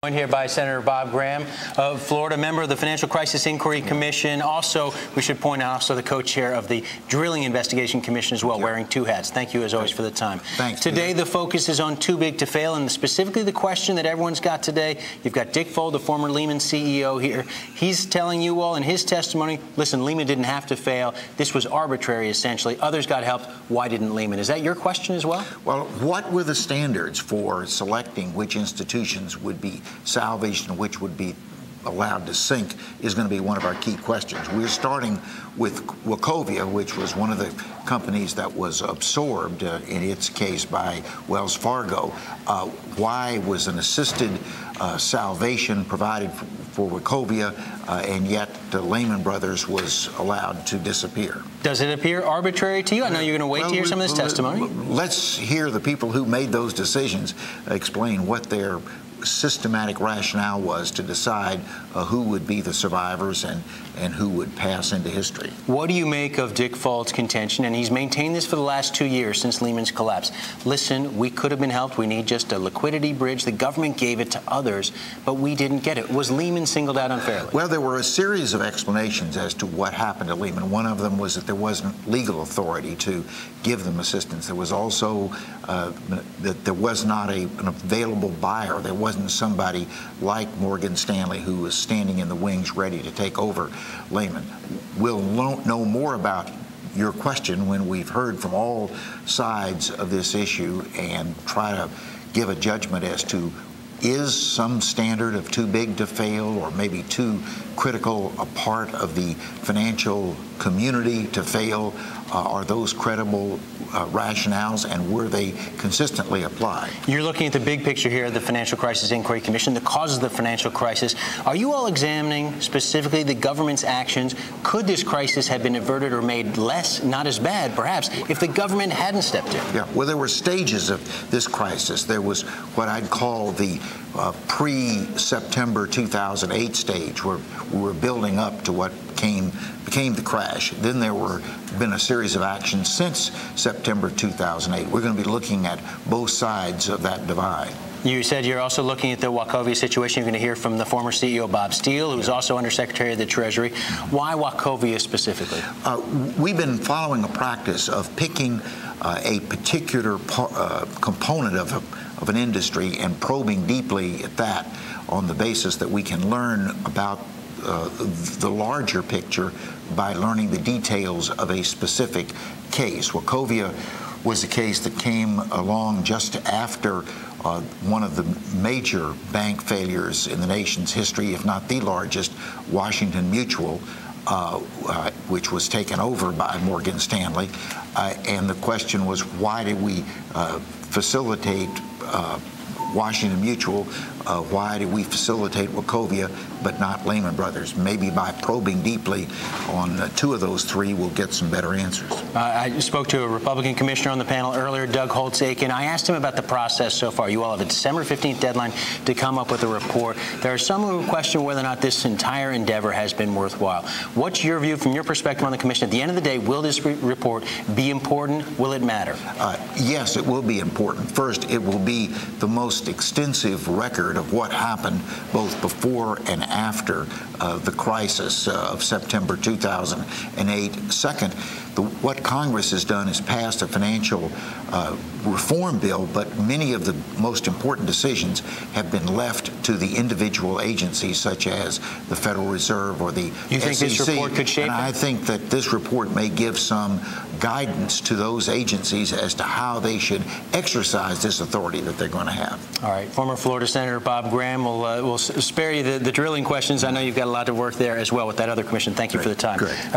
Joined here by Senator Bob Graham of Florida, member of the Financial Crisis Inquiry Commission. Also, we should point out, also the co-chair of the Drilling Investigation Commission as well, wearing two hats. Thank you, as always, for the time. Thanks. Today, the focus is on too big to fail, and specifically the question that everyone's got today. You've got Dick Fuld, the former Lehman CEO here. He's telling you all in his testimony, listen, Lehman didn't have to fail. This was arbitrary, essentially. Others got help. Why didn't Lehman? Is that your question as well? Well, what were the standards for selecting which institutions would be salvaged and which would be allowed to sink is going to be one of our key questions. We're starting with Wachovia, which was one of the companies that was absorbed, in its case, by Wells Fargo. Why was an assisted salvation provided for Wachovia, and yet Lehman Brothers was allowed to disappear? Does it appear arbitrary to you? I know you're going to wait to hear some of this testimony. Let's hear the people who made those decisions explain what their systematic rationale was to decide who would be the survivors and who would pass into history. What do you make of Dick Fuld's contention? And he's maintained this for the last 2 years since Lehman's collapse. Listen, we could have been helped. We need just a liquidity bridge. The government gave it to others, but we didn't get it. Was Lehman singled out unfairly? Well, there were a series of explanations as to what happened to Lehman. One of them was that there wasn't legal authority to give them assistance. There was also that there was not an available buyer. There wasn't somebody like Morgan Stanley who was standing in the wings ready to take over Lehman. We'll know more about your question when we've heard from all sides of this issue and try to give a judgment as to, is some standard of too big to fail or maybe too critical a part of the financial community to fail? Are those credible rationales, and were they consistently applied? You're looking at the big picture here of the Financial Crisis Inquiry Commission, the causes of the financial crisis. Are you all examining specifically the government's actions? Could this crisis have been averted or made less, not as bad, perhaps, if the government hadn't stepped in? Yeah, well, there were stages of this crisis. There was what I'd call the pre-September 2008 stage, where we were building up to what became the crash. Then there been a series of actions since September 2008. We're going to be looking at both sides of that divide. You said you're also looking at the Wachovia situation. You're going to hear from the former CEO, Bob Steele, who's also Undersecretary of the Treasury. Why Wachovia specifically? We've been following a practice of picking a particular component of an industry and probing deeply at that on the basis that we can learn about the larger picture by learning the details of a specific case. Wachovia was a case that came along just after one of the major bank failures in the nation's history, if not the largest, Washington Mutual, which was taken over by Morgan Stanley. And the question was, why did we facilitate Washington Mutual? Why did we facilitate Wachovia but not Lehman Brothers? Maybe by probing deeply on two of those three, we'll get some better answers. I spoke to a Republican commissioner on the panel earlier, Doug Holtz-Aiken. I asked him about the process so far. You all have a December 15th deadline to come up with a report. There are some who question whether or not this entire endeavor has been worthwhile. What's your view from your perspective on the commission? At the end of the day, will this report be important? Will it matter? Yes, it will be important. First, it will be the most extensive record of what happened both before and after the crisis of September 2008. Second, what Congress has done is passed a financial reform bill, but many of the most important decisions have been left to the individual agencies, such as the Federal Reserve or the SEC. You think this report could shape it? And I think that this report may give some guidance to those agencies as to how they should exercise this authority that they're going to have. All right. Former Florida Senator Bob Graham will spare you the drilling questions. I know you've got a lot of work there as well with that other commission. Thank you for the time. Great.